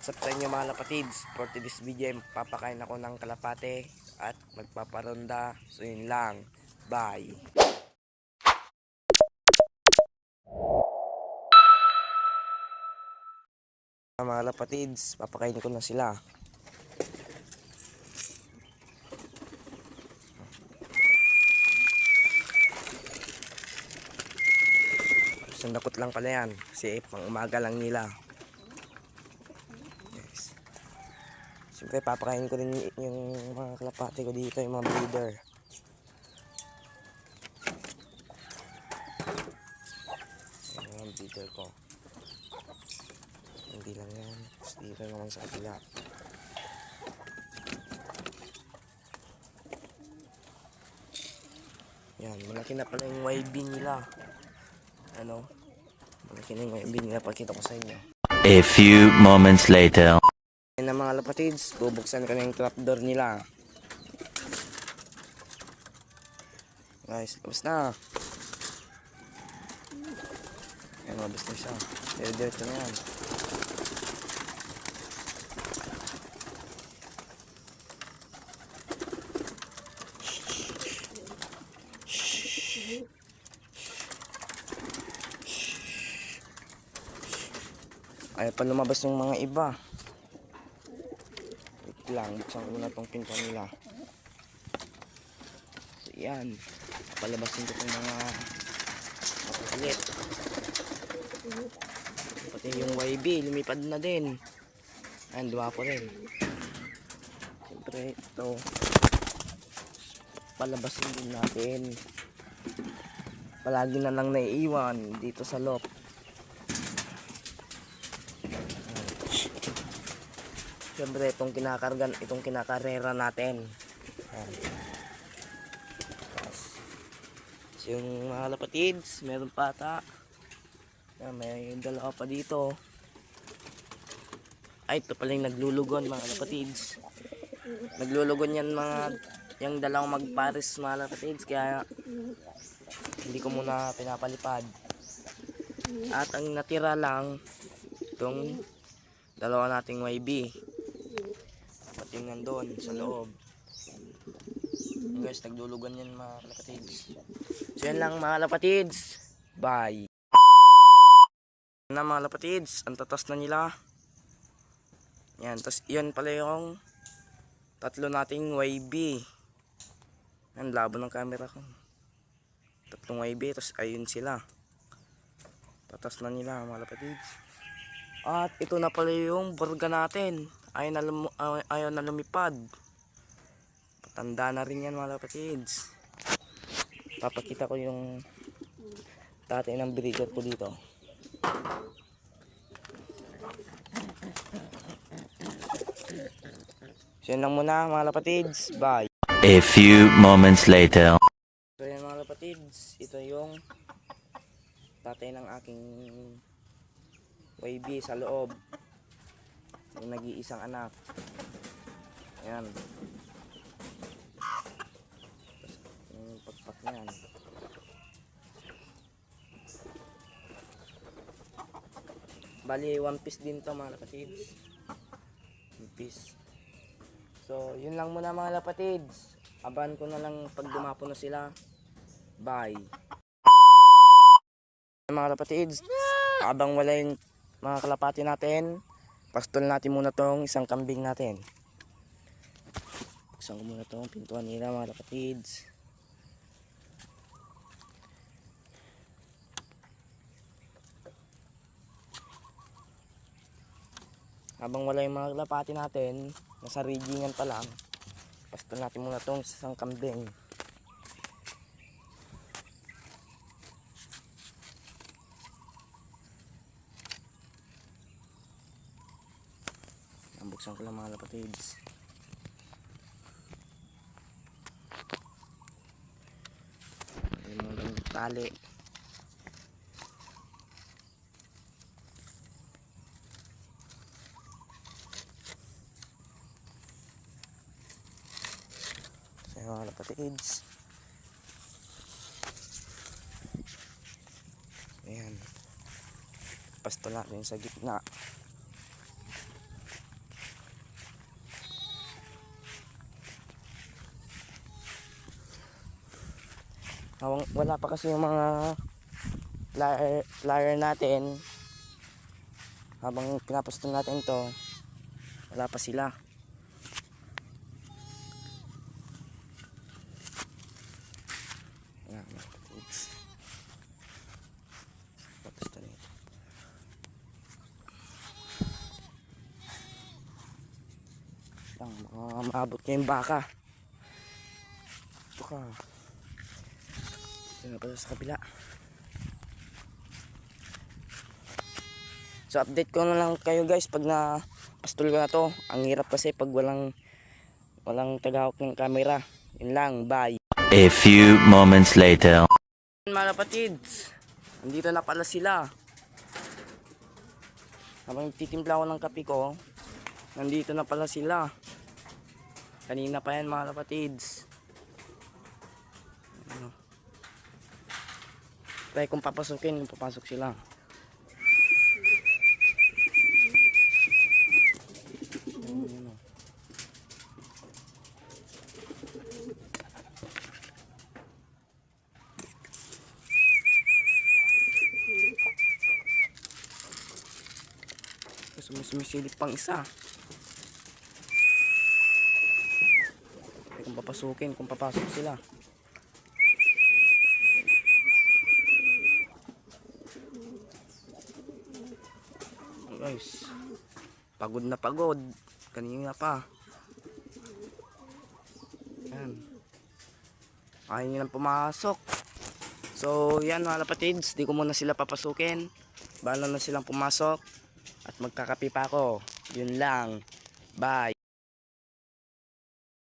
What's up sa inyo mga kapatids? For today's video, papakain ako ng kalapate at magpaparonda. So yun lang. Bye! Mga kapatids, papakain ko na sila. Sandakot lang pala yan kasi pang umaga lang nila. Yes. Siyempre papakain ko rin yung mga kalapate ko dito, yung mga breeder. Yung mga breeder ko. Hindi lang yan. Tapos dito naman sa kabila. Yan, malaki na pala yung YB nila. Ano? Malaki na yung YB nila. Pakita ko sa inyo. A few moments later. Yan na mga lapatids, bubuksan ko na yung trapdoor nila. Guys, labas na. Yan, labas na siya. Diretso na yan. Ayaw pa lumabas yung mga iba. Wait lang, buksan ko na itong pinto nila. So yan, palabasin ko itong mga makakulit. Pati yung YB, lumipad na din. Ayan, duwapo rin. Siyempre, ito palabasin din natin. Palagi na lang naiiwan dito sa loob. Siyempre, itong kinakargan, itong kinakarera natin. Ayan. So, yung mga lapatids, meron pata. Ayan, may dalawa pa dito. Ay, ito pala yung naglulugon mga lapatids. Naglulugon yan yung dalawang magpares mga lapatids. Kaya, hindi ko muna pinapalipad. At ang natira lang, itong dalawa nating YB. Pati yung nandun sa loob. Guys, naglulugan yan mga lapatids. So yan lang mga lapatids. Bye. Yan na mga lapatids. Ang tatas na nila. Yan. Tapos yan pala yung tatlo nating YB. Yan, labo ng camera ko. Tatlong YB. Tapos ayun sila. Tatas na nila mga lapatids. At ito na pala yung burga natin. Ayaw na lumipad. Patanda na rin yan mga lapatids. Papakita ko yung tatay ng breeder ko dito. So yan lang muna mga lapatids. Bye. A few moments later. So yan mga lapatids. Ito yung tatay ng aking YB sa loob. Yung nag-iisang anak. Ayan. Yung pagpak niyan. Bali, one piece din to mga lapatids. One piece. So, yun lang muna mga lapatids. Abangan ko na lang pag dumapo na sila. Bye. Mga lapatids, habang wala yung mga kalapati natin, pastol natin muna tong isang kambing natin. Buksan ko muna tong pintuan nila mga lapatids. Habang wala yung mga kalapati natin, nasa rigingan pa lang, pastol natin muna tong isang kambing. Buksan ko lang mga lapatids. May mga tali. So yung mga lapatids. Ayan. Pastol natin sa gitna. Wala pa kasi yung mga flyer natin. Habang pinaposto natin to, wala pa sila. Ayan, mga kapatids. Paposto nito. Lang, maabot niya yung baka. Ito ka. Ito na pala sa kabila. So update ko na lang kayo guys pag na pastol ko na to. Ang hirap kasi pag walang tagahawak ng camera. Yun lang, bye. A few moments later. Mga kapatids, nandito na pala sila. Habang titimpla ko ng kape ko, nandito na pala sila. Kanina pa yan mga kapatids. Try kung papasukin, kung papasok sila. Sumisilip pang isa. Kung papasukin, kung papasok sila. Guys, pagod na pagod. Kanina pa. Yan. Ayaw nyo lang pumasok. So yan mga kapatids, di ko muna sila papasukin. Bahala na silang pumasok. At magkakape pa ako. Yun lang. Bye.